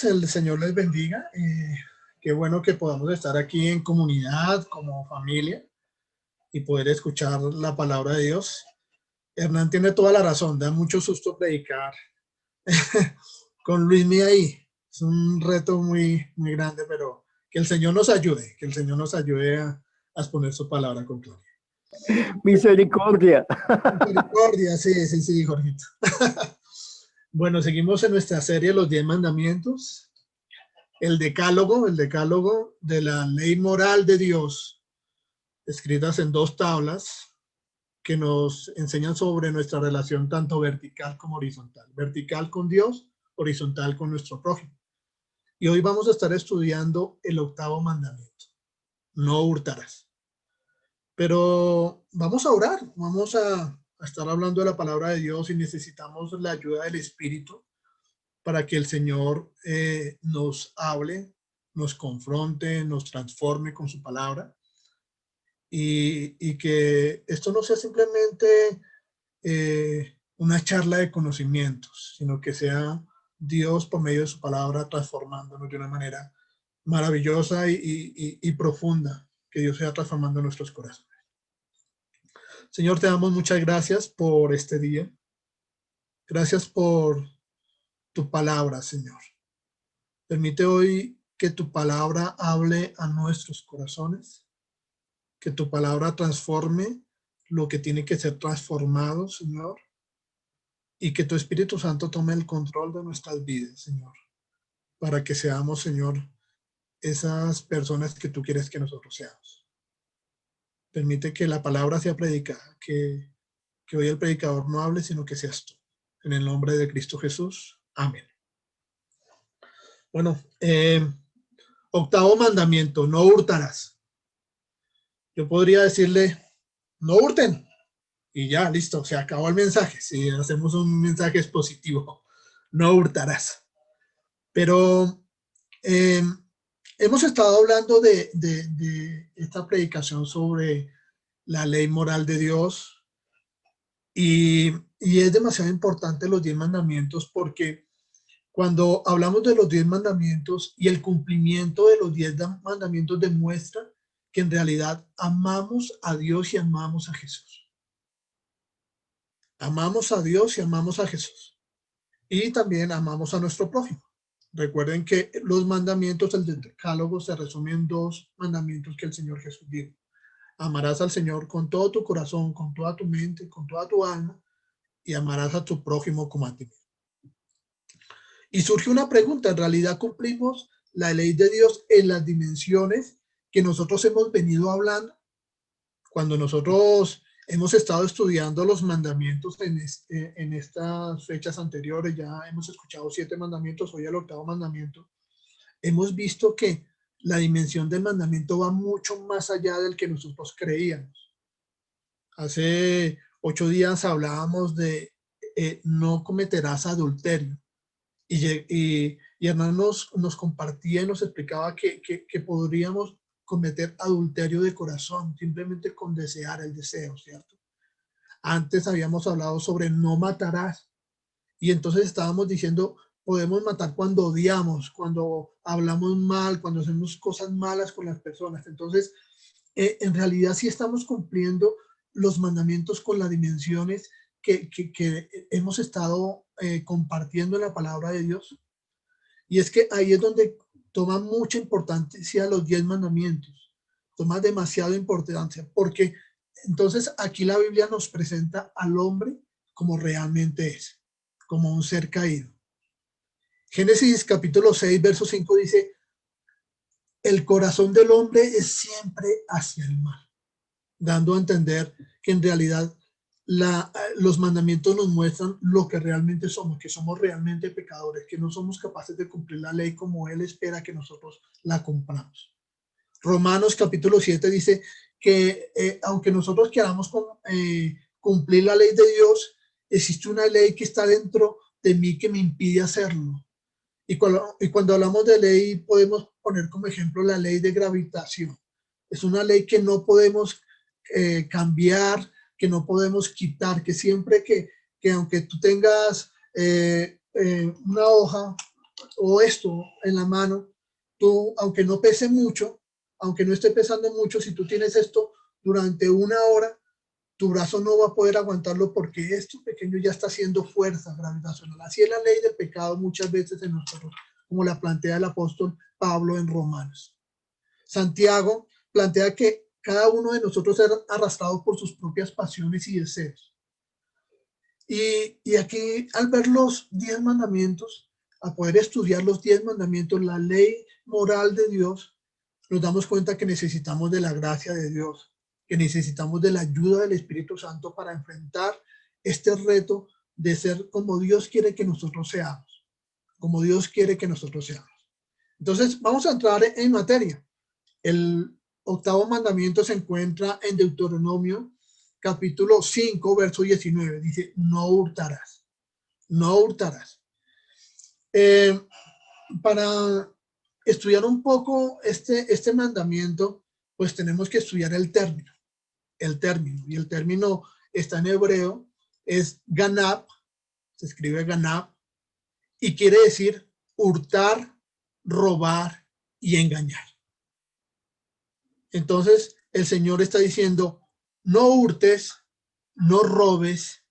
hermanos, el Señor les bendiga. Qué bueno que podamos estar aquí en comunidad, como familia, y poder escuchar la palabra de Dios. Hernán tiene toda la razón, da mucho susto predicar con Luismi ahí. Es un reto muy, muy grande, pero que el Señor nos ayude, que el Señor nos ayude a exponer su palabra con gloria. Misericordia. Misericordia, sí, Jorgito. Bueno, seguimos en nuestra serie Los 10 Mandamientos. El decálogo de la ley moral de Dios, escritas en 2 tablas que nos enseñan sobre nuestra relación tanto vertical como horizontal. Vertical con Dios, horizontal con nuestro prójimo. Y hoy vamos a estar estudiando el 8º mandamiento. No hurtarás. Pero vamos a orar, vamos a estar hablando de la palabra de Dios y necesitamos la ayuda del Espíritu para que el Señor nos hable, nos confronte, nos transforme con su palabra y que esto no sea simplemente una charla de conocimientos, sino que sea Dios por medio de su palabra transformándonos de una manera maravillosa y profunda, que Dios sea transformando nuestros corazones. Señor, te damos muchas gracias por este día. Gracias por tu palabra, Señor. Permite hoy que tu palabra hable a nuestros corazones, que tu palabra transforme lo que tiene que ser transformado, Señor, y que tu Espíritu Santo tome el control de nuestras vidas, Señor, para que seamos, Señor, esas personas que tú quieres que nosotros seamos. Permite que la palabra sea predicada, que hoy el predicador no hable, sino que seas tú. En el nombre de Cristo Jesús. Amén. Bueno, 8º mandamiento, no hurtarás. Yo podría decirle, no hurten. Y ya, listo, se acabó el mensaje. Si hacemos un mensaje expositivo, no hurtarás. Pero hemos estado hablando de esta predicación sobre la ley moral de Dios. Y es demasiado importante los 10 mandamientos porque cuando hablamos de los 10 mandamientos y el cumplimiento de los 10 mandamientos demuestra que en realidad amamos a Dios y amamos a Jesús. Amamos a Dios y amamos a Jesús. Y también amamos a nuestro prójimo. Recuerden que los mandamientos del decálogo se resumen en 2 mandamientos que el Señor Jesús dijo. Amarás al Señor con todo tu corazón, con toda tu mente, con toda tu alma, y amarás a tu prójimo como a ti. Y surge una pregunta, ¿en realidad cumplimos la ley de Dios en las dimensiones que nosotros hemos venido hablando? Cuando nosotros hemos estado estudiando los mandamientos en estas fechas anteriores, ya hemos escuchado 7 mandamientos, hoy el 8º mandamiento, hemos visto que la dimensión del mandamiento va mucho más allá del que nosotros creíamos. Hace 8 días hablábamos de no cometerás adulterio. Y Hernán nos compartía y nos explicaba que podríamos cometer adulterio de corazón, simplemente con desear el deseo, ¿cierto? Antes habíamos hablado sobre no matarás. Y entonces estábamos diciendo, podemos matar cuando odiamos, cuando hablamos mal, cuando hacemos cosas malas con las personas. Entonces, en realidad sí estamos cumpliendo los mandamientos con las dimensiones que hemos estado compartiendo en la palabra de Dios. Y es que ahí es donde toma mucha importancia los 10 mandamientos. Toma demasiada importancia porque entonces aquí la Biblia nos presenta al hombre como realmente es, como un ser caído. Génesis capítulo 6, verso 5 dice, el corazón del hombre es siempre hacia el mal, dando a entender que en realidad los mandamientos nos muestran lo que realmente somos, que somos realmente pecadores, que no somos capaces de cumplir la ley como Él espera que nosotros la cumplamos. Romanos capítulo 7 dice que aunque nosotros queramos cumplir la ley de Dios, existe una ley que está dentro de mí que me impide hacerlo. Y cuando hablamos de ley podemos poner como ejemplo la ley de gravitación. Es una ley que no podemos cambiar, que no podemos quitar, que siempre que aunque tú tengas una hoja o esto en la mano, tú, aunque no pese mucho, aunque no esté pesando mucho, si tú tienes esto durante una hora, tu brazo no va a poder aguantarlo porque esto pequeño ya está haciendo fuerza gravitacional. Así es la ley del pecado muchas veces en nosotros, como la plantea el apóstol Pablo en Romanos. Santiago plantea que cada uno de nosotros es arrastrado por sus propias pasiones y deseos. Y aquí, al ver los 10 mandamientos, a poder estudiar los 10 mandamientos, la ley moral de Dios, nos damos cuenta que necesitamos de la gracia de Dios, que necesitamos de la ayuda del Espíritu Santo para enfrentar este reto de ser como Dios quiere que nosotros seamos, como Dios quiere que nosotros seamos. Entonces, vamos a entrar en materia. El octavo mandamiento se encuentra en Deuteronomio capítulo 5, verso 19. Dice, no hurtarás, no hurtarás. Para estudiar un poco este mandamiento, pues tenemos que estudiar el término. Y el término está en hebreo, es ganab, se escribe ganab, y quiere decir hurtar, robar y engañar. Entonces, el Señor está diciendo, no hurtes, no robes,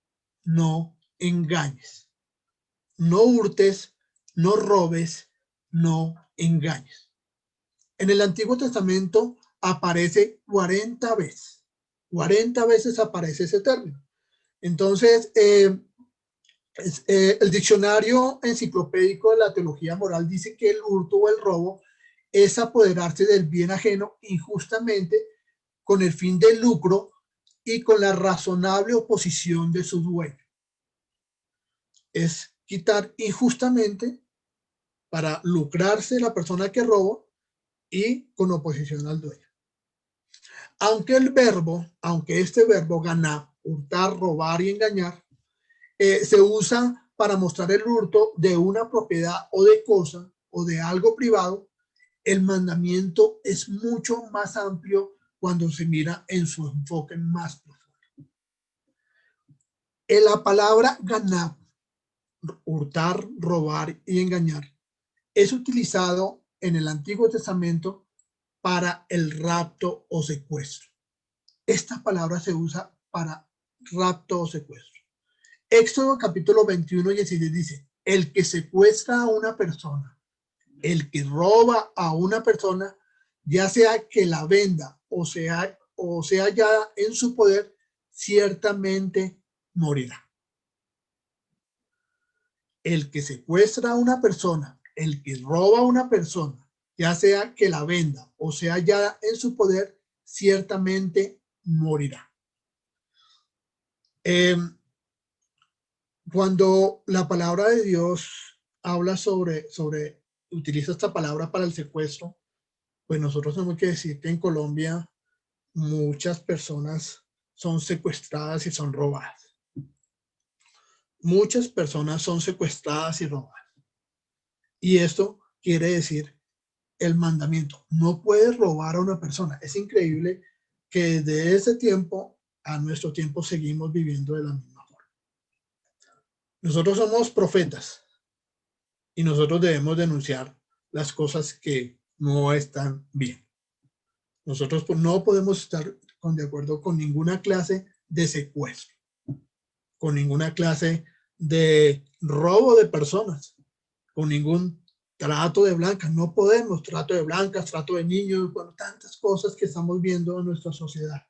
no engañes. No hurtes, no robes, no engañes. En el Antiguo Testamento aparece 40 veces. 40 veces aparece ese término. Entonces, el diccionario enciclopédico de la teología moral dice que el hurto o el robo es apoderarse del bien ajeno injustamente con el fin de lucro y con la razonable oposición de su dueño. Es quitar injustamente para lucrarse la persona que roba y con oposición al dueño. Aunque este verbo ganar, hurtar, robar y engañar, se usa para mostrar el hurto de una propiedad o de cosa o de algo privado, el mandamiento es mucho más amplio cuando se mira en su enfoque más profundo. En la palabra ganar, hurtar, robar y engañar, es utilizado en el Antiguo Testamento para el rapto o secuestro. Esta palabra se usa para rapto o secuestro. Éxodo capítulo 21 y 16 dice, el que secuestra a una persona, el que roba a una persona, ya sea que la venda o sea hallada en su poder, ciertamente morirá. El que secuestra a una persona, el que roba a una persona, ya sea que la venda o sea hallada en su poder, ciertamente morirá. Cuando la palabra de Dios habla utiliza esta palabra para el secuestro, pues nosotros tenemos que decir que en Colombia muchas personas son secuestradas y son robadas. Muchas personas son secuestradas y robadas. Y esto quiere decir el mandamiento. No puedes robar a una persona. Es increíble que desde ese tiempo a nuestro tiempo seguimos viviendo de la misma forma. Nosotros somos profetas y nosotros debemos denunciar las cosas que no están bien. Nosotros no podemos estar de acuerdo con ninguna clase de secuestro, con ninguna clase de robo de personas, con ningún trato de blancas. No podemos, trato de blancas, trato de niños, bueno, tantas cosas que estamos viendo en nuestra sociedad.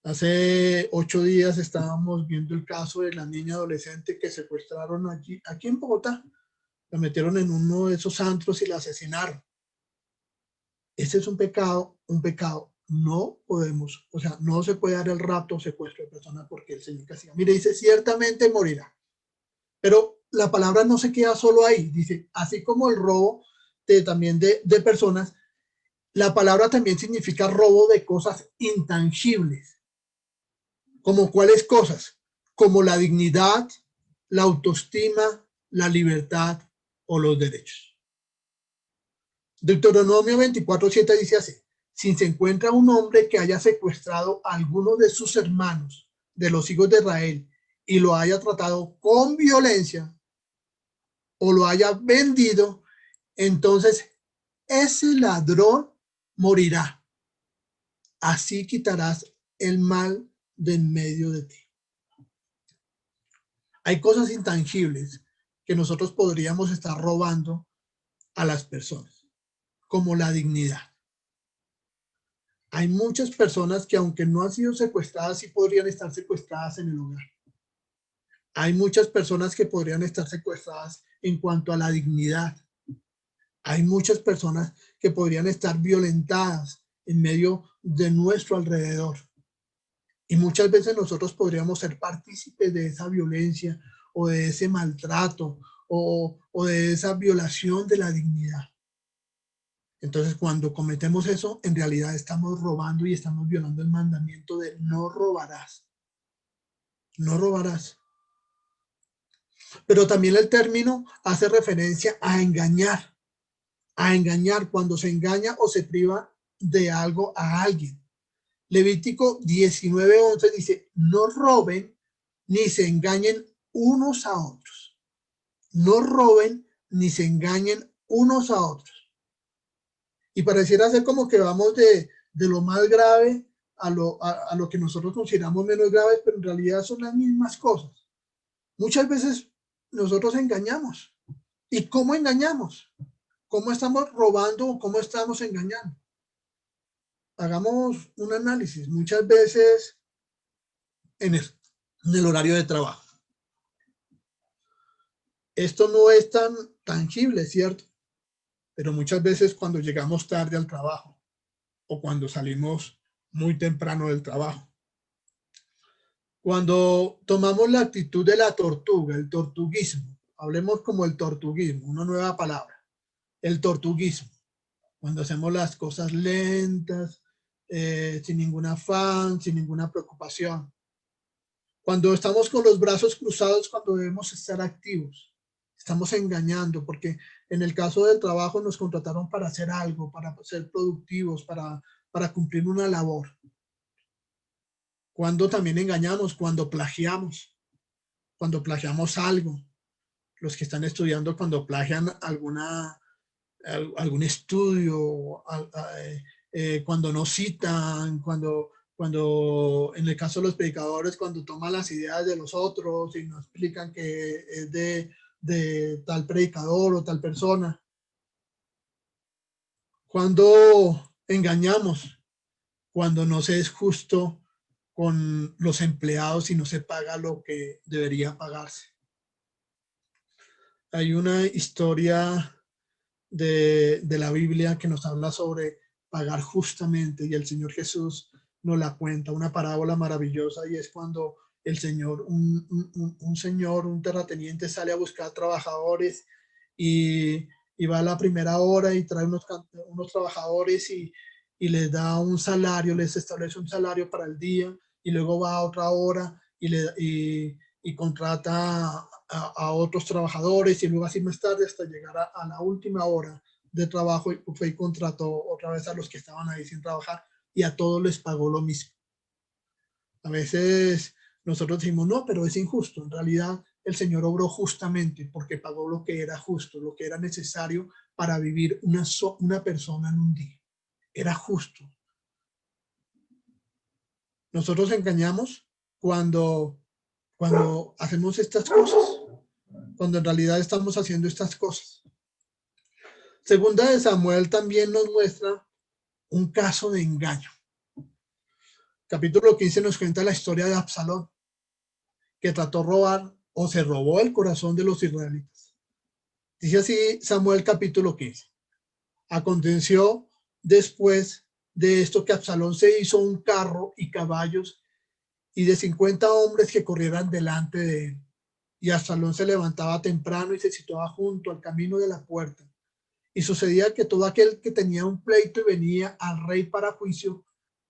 Hace 8 días estábamos viendo el caso de la niña adolescente que secuestraron aquí en Bogotá. La metieron en uno de esos antros y la asesinaron. Ese es un pecado, no podemos, o sea, no se puede dar el rapto o secuestro de personas porque el Señor castiga. Mire, dice, ciertamente morirá. Pero la palabra no se queda solo ahí. Dice, así como el robo también de personas, la palabra también significa robo de cosas intangibles. ¿Como cuáles cosas? Como la dignidad, la autoestima, la libertad o los derechos. Deuteronomio 24:7 dice así, si se encuentra un hombre que haya secuestrado a alguno de sus hermanos, de los hijos de Israel, y lo haya tratado con violencia, o lo haya vendido, entonces ese ladrón morirá. Así quitarás el mal de en medio de ti. Hay cosas intangibles que nosotros podríamos estar robando a las personas, como la dignidad. Hay muchas personas que, aunque no han sido secuestradas, sí podrían estar secuestradas en el hogar. Hay muchas personas que podrían estar secuestradas en cuanto a la dignidad. Hay muchas personas que podrían estar violentadas en medio de nuestro alrededor. Y muchas veces nosotros podríamos ser partícipes de esa violencia o de ese maltrato o de esa violación de la dignidad. Entonces, cuando cometemos eso, en realidad estamos robando y estamos violando el mandamiento de no robarás. No robarás. Pero también el término hace referencia a engañar. A engañar cuando se engaña o se priva de algo a alguien. Levítico 19:11 dice, no roben ni se engañen unos a otros. No roben ni se engañen unos a otros. Y pareciera ser como que vamos de lo más grave a lo que nosotros consideramos menos graves, pero en realidad son las mismas cosas. Muchas veces nosotros engañamos. ¿Y cómo engañamos? ¿Cómo estamos robando o cómo estamos engañando? Hagamos un análisis. Muchas veces en el horario de trabajo. Esto no es tan tangible, ¿cierto? Pero muchas veces cuando llegamos tarde al trabajo o cuando salimos muy temprano del trabajo, cuando tomamos la actitud de la tortuga, el tortuguismo, hablemos como el tortuguismo, una nueva palabra, el tortuguismo, cuando hacemos las cosas lentas, sin ningún afán, sin ninguna preocupación, cuando estamos con los brazos cruzados, cuando debemos estar activos, estamos engañando, porque en el caso del trabajo nos contrataron para hacer algo, para ser productivos, para cumplir una labor. Cuando también engañamos, cuando plagiamos algo. Los que están estudiando cuando plagian algún estudio, cuando no citan, cuando en el caso de los predicadores, cuando toman las ideas de los otros y no explican que es de tal predicador o tal persona. Cuando engañamos, cuando no se es justo con los empleados y no se paga lo que debería pagarse. Hay una historia de la Biblia que nos habla sobre pagar justamente y el Señor Jesús nos la cuenta, una parábola maravillosa, y es cuando el Señor, un terrateniente sale a buscar trabajadores y va a la primera hora y trae unos trabajadores y les da un salario, les establece un salario para el día y luego va a otra hora y contrata a otros trabajadores y luego así más tarde hasta llegar a la última hora de trabajo y fue y contrató otra vez a los que estaban ahí sin trabajar y a todos les pagó lo mismo. A veces nosotros decimos, no, pero es injusto. En realidad el Señor obró justamente porque pagó lo que era justo, lo que era necesario para vivir una persona en un día. Era justo. Nosotros engañamos cuando hacemos estas cosas, cuando en realidad estamos haciendo estas cosas. Segunda de Samuel también nos muestra un caso de engaño. Capítulo 15 nos cuenta la historia de Absalón, que trató de robar o se robó el corazón de los israelitas. Dice así Samuel capítulo 15. Aconteció después de esto que Absalón se hizo un carro y caballos y de 50 hombres que corrieran delante de él. Y Absalón se levantaba temprano y se situaba junto al camino de la puerta. Y sucedía que todo aquel que tenía un pleito y venía al rey para juicio,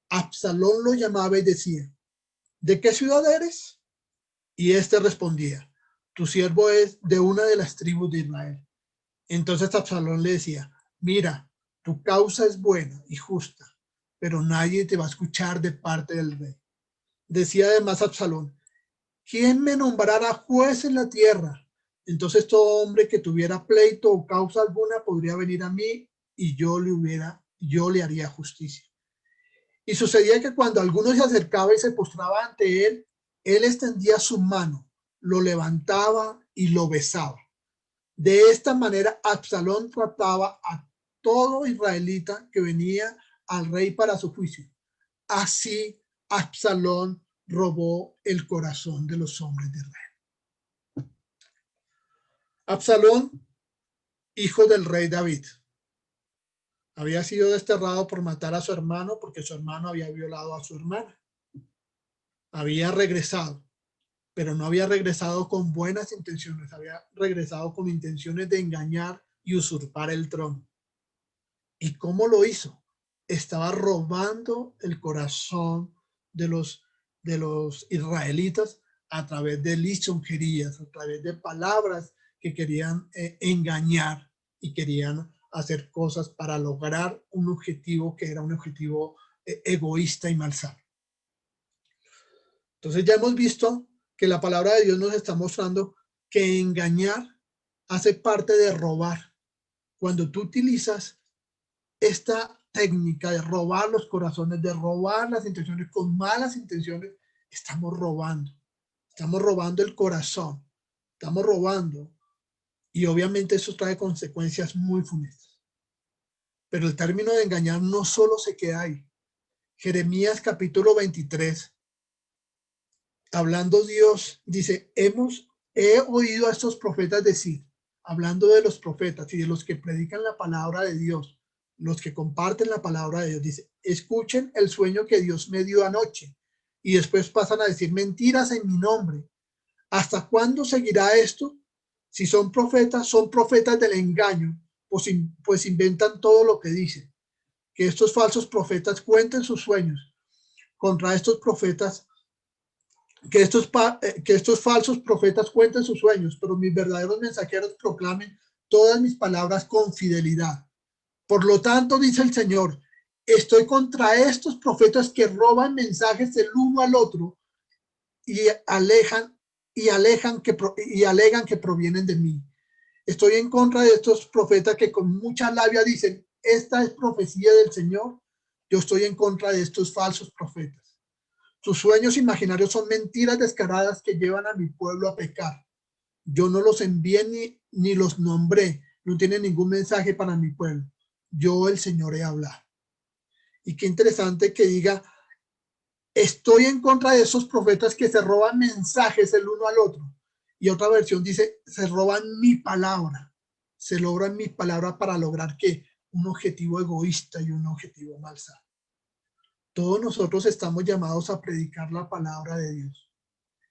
Absalón lo llamaba y decía, ¿de qué ciudad eres? Y éste respondía, tu siervo es de una de las tribus de Israel. Entonces Absalón le decía, mira, tu causa es buena y justa, pero nadie te va a escuchar de parte del rey. Decía además Absalón, ¿quién me nombrará juez en la tierra? entonces todo hombre que tuviera pleito o causa alguna podría venir a mí y yo le haría justicia. Y sucedía que cuando alguno se acercaba y se postraba ante él, él extendía su mano, lo levantaba y lo besaba. De esta manera, Absalón trataba a todo israelita que venía al rey para su juicio. Así, Absalón robó el corazón de los hombres de Israel. Absalón, hijo del rey David, había sido desterrado por matar a su hermano porque su hermano había violado a su hermana. Había regresado, pero no había regresado con buenas intenciones, había regresado con intenciones de engañar y usurpar el trono. ¿Y cómo lo hizo? Estaba robando el corazón de los israelitas a través de lisonjerías, a través de palabras que querían engañar y querían hacer cosas para lograr un objetivo que era un objetivo egoísta y malsano. Entonces ya hemos visto que la palabra de Dios nos está mostrando que engañar hace parte de robar. Cuando tú utilizas esta técnica de robar los corazones, de robar las intenciones con malas intenciones, estamos robando el corazón, estamos robando, y obviamente eso trae consecuencias muy funestas. Pero el término de engañar no solo se queda ahí. Jeremías capítulo 23, hablando Dios, dice, he oído a estos profetas decir, hablando de los profetas y de los que predican la palabra de Dios, los que comparten la palabra de Dios, dice, escuchen el sueño que Dios me dio anoche, y después pasan a decir mentiras en mi nombre. ¿Hasta cuándo seguirá esto? Si son profetas del engaño, pues inventan todo lo que dicen. Que estos falsos profetas cuenten sus sueños. Contra estos profetas, que estos falsos profetas cuenten sus sueños, pero mis verdaderos mensajeros proclamen todas mis palabras con fidelidad. Por lo tanto, dice el Señor, estoy contra estos profetas que roban mensajes del uno al otro y alegan que provienen de mí. Estoy en contra de estos profetas que con mucha labia dicen, esta es profecía del Señor. Yo estoy en contra de estos falsos profetas. Sus sueños imaginarios son mentiras descaradas que llevan a mi pueblo a pecar. Yo no los envié ni los nombré. No tienen ningún mensaje para mi pueblo. Yo, el Señor, he hablado. Y qué interesante que diga, estoy en contra de esos profetas que se roban mensajes el uno al otro. Y otra versión dice, se roban mi palabra. Se logran mi palabra para lograr ¿qué? Un objetivo egoísta y un objetivo malsano. Todos nosotros estamos llamados a predicar la palabra de Dios.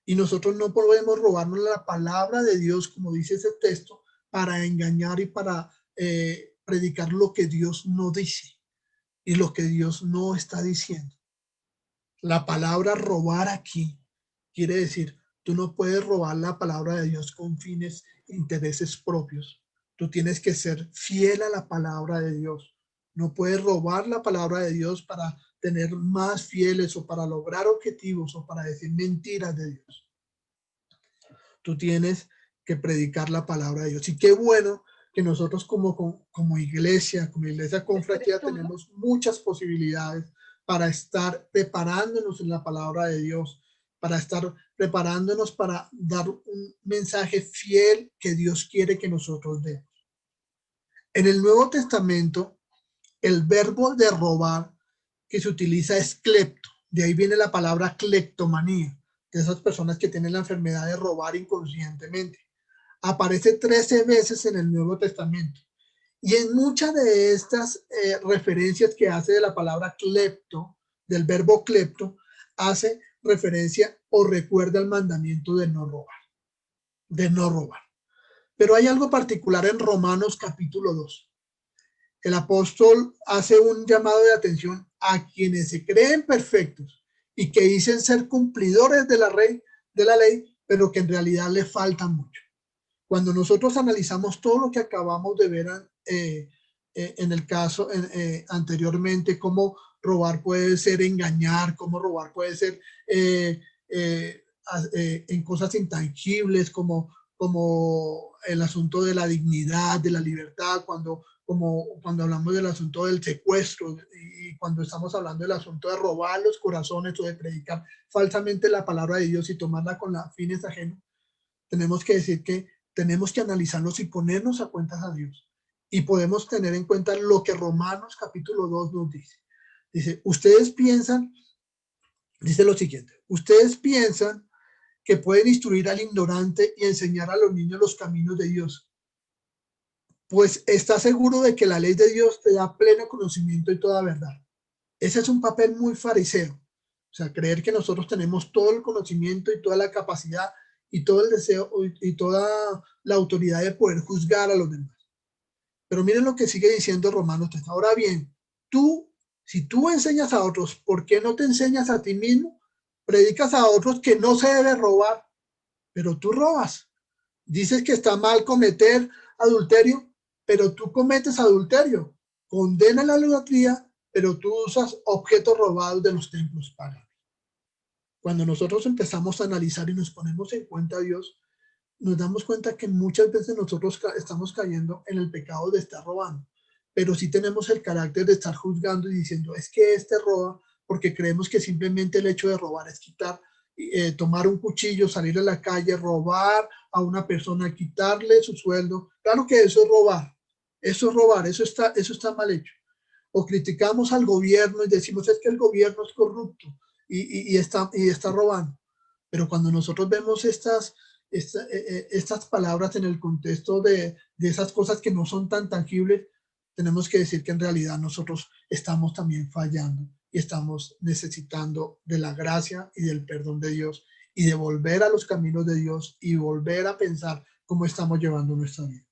Y nosotros no podemos robarnos la palabra de Dios, como dice ese texto, para engañar y para predicar lo que Dios no dice y lo que Dios no está diciendo. La palabra robar aquí quiere decir, tú no puedes robar la palabra de Dios con fines, intereses propios. Tú tienes que ser fiel a la palabra de Dios. No puedes robar la palabra de Dios para tener más fieles o para lograr objetivos o para decir mentiras de Dios. Tú tienes que predicar la palabra de Dios. Y qué bueno que nosotros como iglesia confraternidad, tenemos muchas posibilidades para estar preparándonos en la palabra de Dios, para estar preparándonos para dar un mensaje fiel que Dios quiere que nosotros demos. En el Nuevo Testamento, el verbo de robar que se utiliza es clepto. De ahí viene la palabra cleptomanía, de esas personas que tienen la enfermedad de robar inconscientemente. Aparece 13 veces en el Nuevo Testamento. Y en muchas de estas referencias que hace de la palabra clepto, del verbo clepto, hace referencia o recuerda el mandamiento de no robar, de no robar. Pero hay algo particular en Romanos capítulo 2. El apóstol hace un llamado de atención a quienes se creen perfectos y que dicen ser cumplidores de la ley, pero que en realidad le faltan mucho. Cuando nosotros analizamos todo lo que acabamos de ver en el caso anteriormente, cómo robar puede ser engañar, cómo robar puede ser en cosas intangibles, como como el asunto de la dignidad, de la libertad, cuando hablamos del asunto del secuestro y cuando estamos hablando del asunto de robar los corazones o de predicar falsamente la palabra de Dios y tomarla con la fines ajenos, tenemos que decir que tenemos que analizarlos y ponernos a cuentas a Dios. Y podemos tener en cuenta lo que Romanos capítulo 2 nos dice. Dice, ustedes piensan, dice lo siguiente, ustedes piensan que pueden instruir al ignorante y enseñar a los niños los caminos de Dios. Pues está seguro de que la ley de Dios te da pleno conocimiento y toda verdad. Ese es un papel muy fariseo. O sea, creer que nosotros tenemos todo el conocimiento y toda la capacidad y todo el deseo y toda la autoridad de poder juzgar a los demás. Pero miren lo que sigue diciendo Romanos 3. Ahora bien, si tú enseñas a otros, ¿por qué no te enseñas a ti mismo? Predicas a otros que no se debe robar, pero tú robas. Dices que está mal cometer adulterio, pero tú cometes adulterio. Condena la idolatría, pero tú usas objetos robados de los templos paganos. Cuando nosotros empezamos a analizar y nos ponemos en cuenta a Dios, nos damos cuenta que muchas veces nosotros estamos cayendo en el pecado de estar robando, pero sí tenemos el carácter de estar juzgando y diciendo, es que este roba porque creemos que simplemente el hecho de robar es quitar, tomar un cuchillo, salir a la calle, robar a una persona, quitarle su sueldo. Claro que eso es robar, eso está mal hecho. O criticamos al gobierno y decimos, es que el gobierno es corrupto y está robando. Pero cuando nosotros vemos estas palabras en el contexto de esas cosas que no son tan tangibles, tenemos que decir que en realidad nosotros estamos también fallando y estamos necesitando de la gracia y del perdón de Dios y de volver a los caminos de Dios y volver a pensar cómo estamos llevando nuestra vida.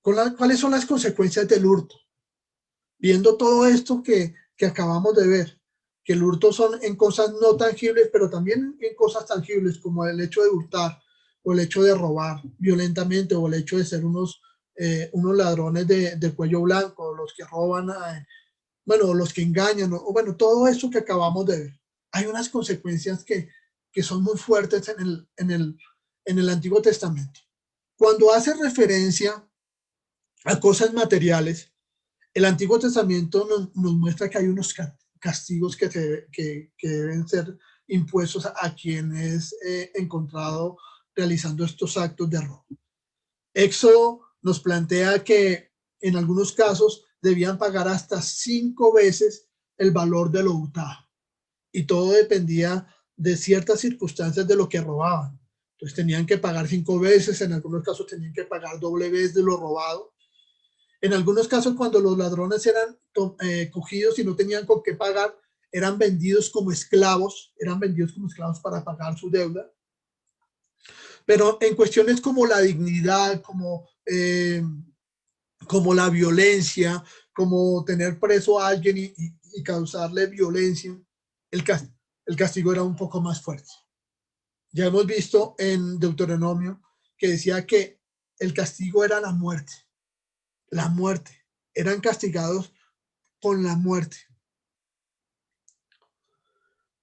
¿Cuáles son las consecuencias del hurto? Viendo todo esto que acabamos de ver, que el hurto son en cosas no tangibles, pero también en cosas tangibles, como el hecho de hurtar, o el hecho de robar violentamente, o el hecho de ser unos ladrones de cuello blanco, los que roban, los que engañan, o bueno, todo eso que acabamos de ver. Hay unas consecuencias que son muy fuertes en el Antiguo Testamento. Cuando hace referencia a cosas materiales, el Antiguo Testamento nos muestra que hay unos castigos que deben ser impuestos a quien es encontrado realizando estos actos de robo. Éxodo nos plantea que en algunos casos debían pagar hasta 5 veces el valor de lo hurtado. Y todo dependía de ciertas circunstancias de lo que robaban. Entonces tenían que pagar 5 veces, en algunos casos tenían que pagar doble vez de lo robado. En algunos casos, cuando los ladrones eran cogidos y no tenían con qué pagar, eran vendidos como esclavos para pagar su deuda. Pero en cuestiones como la dignidad, como la violencia, como tener preso a alguien y causarle violencia, el castigo era un poco más fuerte. Ya hemos visto en Deuteronomio que decía que el castigo era la muerte. La muerte. Eran castigados con la muerte.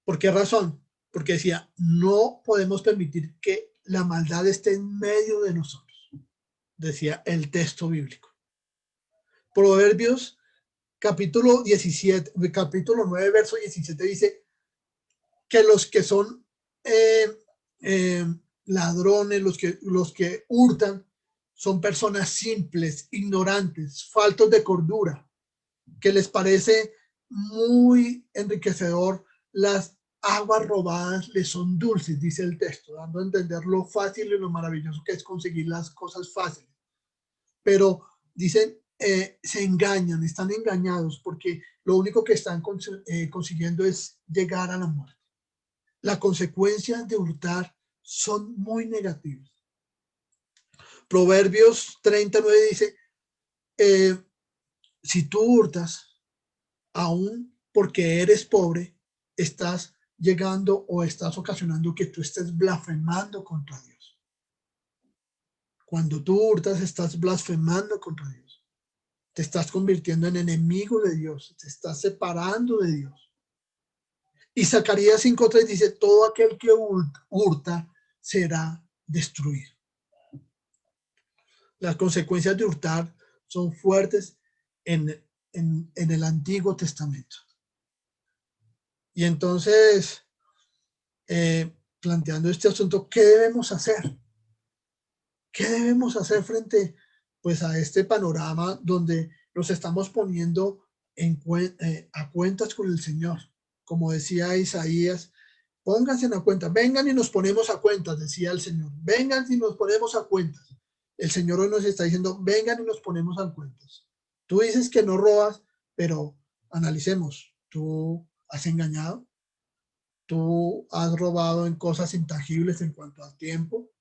¿Por qué razón? Porque decía, no podemos permitir que la maldad esté en medio de nosotros, decía el texto bíblico. Proverbios capítulo 9, verso 17 dice que los que son ladrones, los que hurtan, son personas simples, ignorantes, faltos de cordura, que les parece muy enriquecedor las aguas robadas les son dulces, dice el texto, dando a entender lo fácil y lo maravilloso que es conseguir las cosas fáciles. Pero dicen, se engañan, están engañados porque lo único que están consiguiendo es llegar a la muerte. Las consecuencias de hurtar son muy negativas. Proverbios 39 dice, si tú hurtas, aún porque eres pobre, estás llegando o estás ocasionando que tú estés blasfemando contra Dios. Cuando tú hurtas, estás blasfemando contra Dios. Te estás convirtiendo en enemigo de Dios. Te estás separando de Dios. Y Zacarías 5:3 dice, todo aquel que hurta será destruido. Las consecuencias de hurtar son fuertes en el Antiguo Testamento. Y entonces, planteando este asunto, ¿qué debemos hacer? ¿Qué debemos hacer frente pues, a este panorama donde nos estamos poniendo a cuentas con el Señor? Como decía Isaías, pónganse a cuenta, vengan y nos ponemos a cuentas, decía el Señor, vengan y nos ponemos a cuentas. El Señor hoy nos está diciendo, vengan y nos ponemos a cuentas. Tú dices que no robas, pero analicemos, ¿tú has engañado? ¿Tú has robado en cosas intangibles en cuanto al tiempo?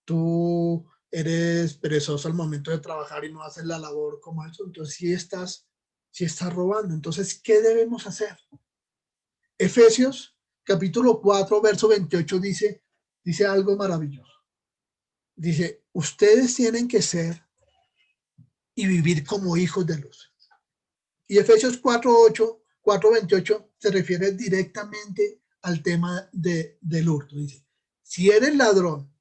¿Tú eres perezoso al momento de trabajar y no haces la labor como eso? Entonces sí estás robando. Entonces, ¿qué debemos hacer? Efesios capítulo 4, verso 28 dice algo maravilloso. Dice, ustedes tienen que ser y vivir como hijos de luz. Y Efesios 4:28 se refiere directamente al tema del hurto. Dice, si eres ladrón,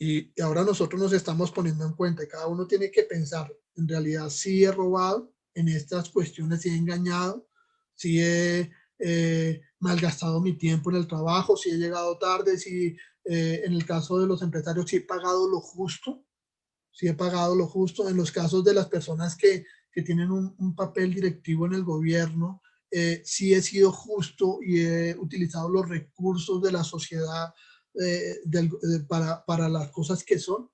y ahora nosotros nos estamos poniendo en cuenta, cada uno tiene que pensar, en realidad si he robado en estas cuestiones, si he engañado, si he malgastado mi tiempo en el trabajo, si he llegado tarde, si en el caso de los empresarios, si he pagado lo justo, si he pagado lo justo, en los casos de las personas que tienen un papel directivo en el gobierno, si he sido justo y he utilizado los recursos de la sociedad para las cosas que son.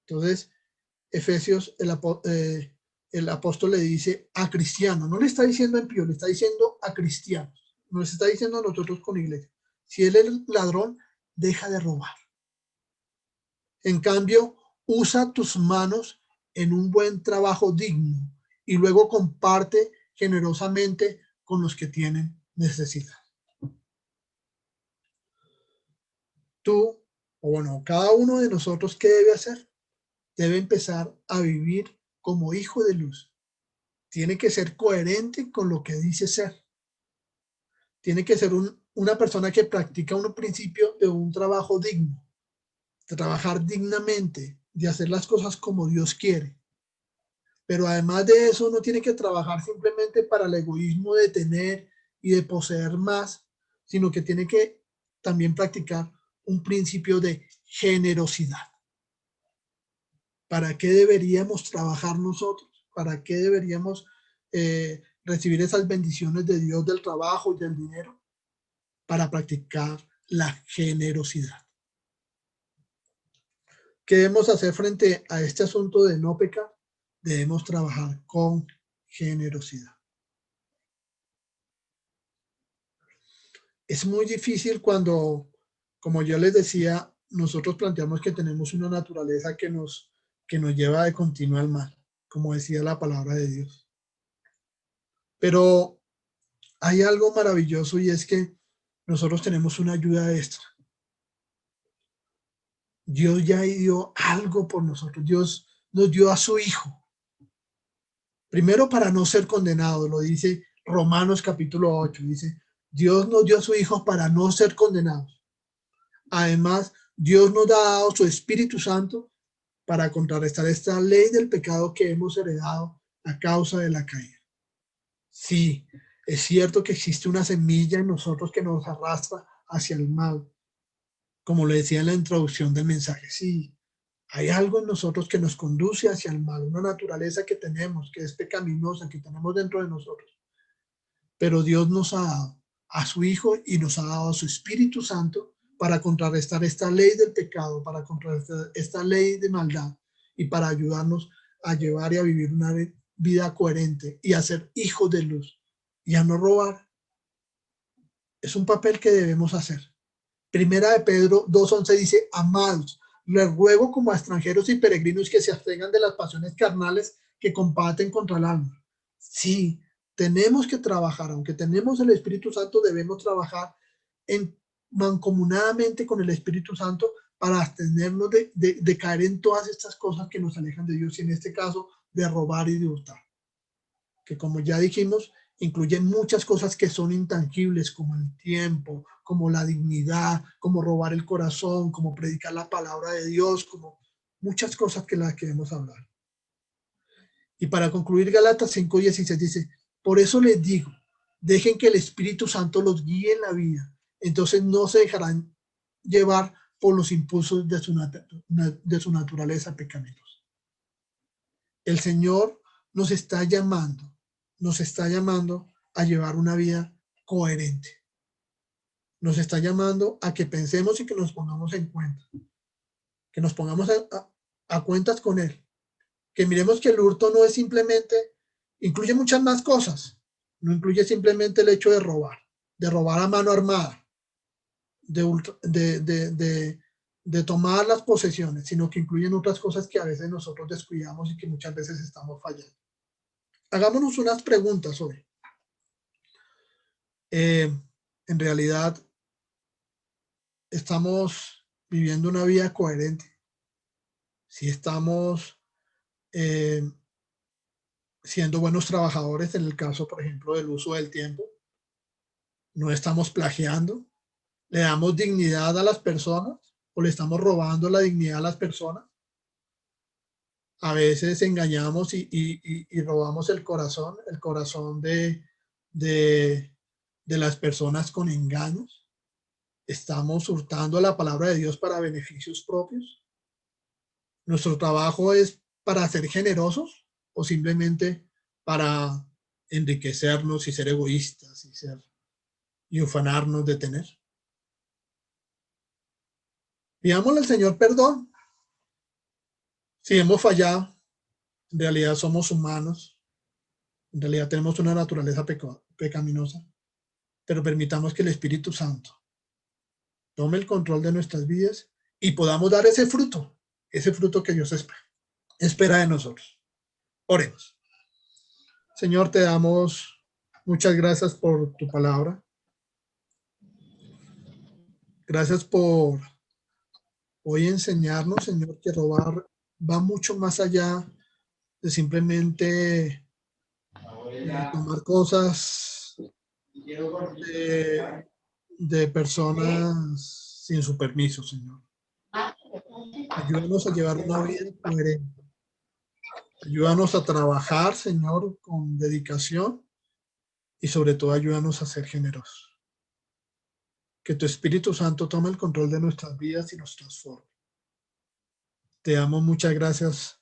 Entonces, Efesios, el apóstol le dice a cristianos, no le está diciendo a impíos, le está diciendo a cristianos, no les está diciendo a nosotros con iglesia. Si él es ladrón, deja de robar. En cambio, usa tus manos en un buen trabajo digno y luego comparte generosamente con los que tienen necesidad. Tú, o bueno, cada uno de nosotros, ¿qué debe hacer? Debe empezar a vivir como hijo de luz. Tiene que ser coherente con lo que dice ser. Tiene que ser una persona que practica un principio de un trabajo digno, de trabajar dignamente, de hacer las cosas como Dios quiere. Pero además de eso, no tiene que trabajar simplemente para el egoísmo de tener y de poseer más, sino que tiene que también practicar un principio de generosidad. ¿Para qué deberíamos trabajar nosotros? ¿Para qué deberíamos recibir esas bendiciones de Dios del trabajo y del dinero? Para practicar la generosidad. ¿Qué debemos hacer frente a este asunto de no pecar? Debemos trabajar con generosidad. Es muy difícil cuando, como yo les decía, nosotros planteamos que tenemos una naturaleza que nos lleva de continuo al mal, como decía la palabra de Dios. Pero hay algo maravilloso y es que nosotros tenemos una ayuda extra. Dios ya dio algo por nosotros. Dios nos dio a su Hijo. Primero para no ser condenados, lo dice Romanos capítulo 8. Dice, Dios nos dio a su Hijo para no ser condenados. Además, Dios nos ha dado su Espíritu Santo para contrarrestar esta ley del pecado que hemos heredado a causa de la caída. Sí, es cierto que existe una semilla en nosotros que nos arrastra hacia el mal, como le decía en la introducción del mensaje. Sí, hay algo en nosotros que nos conduce hacia el mal, una naturaleza que tenemos, que es pecaminosa, que tenemos dentro de nosotros. Pero Dios nos ha dado a su Hijo y nos ha dado a su Espíritu Santo para contrarrestar esta ley del pecado, para contrarrestar esta ley de maldad y para ayudarnos a llevar y a vivir una vida coherente y a ser hijos de luz y a no robar. Es un papel que debemos hacer. Primera de Pedro 2:11 dice, amados, les ruego como a extranjeros y peregrinos que se abstengan de las pasiones carnales que combaten contra el alma. Sí, tenemos que trabajar, aunque tenemos el Espíritu Santo, debemos trabajar mancomunadamente con el Espíritu Santo para abstenernos de caer en todas estas cosas que nos alejan de Dios y en este caso de robar y de hurtar. Que como ya dijimos, incluyen muchas cosas que son intangibles, como el tiempo, como la dignidad, como robar el corazón, como predicar la palabra de Dios, como muchas cosas que las que debemos hablar. Y para concluir, Gálatas 5:16 dice, por eso les digo, dejen que el Espíritu Santo los guíe en la vida, entonces no se dejarán llevar por los impulsos de su naturaleza pecaminosa. El Señor nos está llamando a llevar una vida coherente. Nos está llamando a que pensemos y que nos pongamos en cuenta, que nos pongamos a cuentas con Él, que miremos que el hurto no es simplemente, incluye muchas más cosas, no incluye simplemente el hecho de robar a mano armada, de tomar las posesiones, sino que incluyen otras cosas que a veces nosotros descuidamos y que muchas veces estamos fallando. Hagámonos unas preguntas hoy. En realidad, ¿estamos viviendo una vida coherente? Si estamos siendo buenos trabajadores en el caso, por ejemplo, del uso del tiempo, no estamos plagiando, le damos dignidad a las personas o le estamos robando la dignidad a las personas. A veces engañamos y robamos el corazón de las personas con engaños. Estamos hurtando la palabra de Dios para beneficios propios. Nuestro trabajo es para ser generosos o simplemente para enriquecernos y ser egoístas y ufanarnos de tener. Pidámosle al Señor perdón. Si hemos fallado, en realidad somos humanos, en realidad tenemos una naturaleza pecaminosa, pero permitamos que el Espíritu Santo tome el control de nuestras vidas y podamos dar ese fruto que Dios espera de nosotros. Oremos. Señor, te damos muchas gracias por tu palabra. Gracias por hoy enseñarnos, Señor, que robar va mucho más allá de simplemente tomar cosas de personas sin su permiso, Señor. Ayúdanos a llevar una vida coherente. Ayúdanos a trabajar, Señor, con dedicación y sobre todo ayúdanos a ser generosos. Que tu Espíritu Santo tome el control de nuestras vidas y nos transforme. Te damos muchas gracias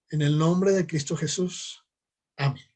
en el nombre de Cristo Jesús. Amén.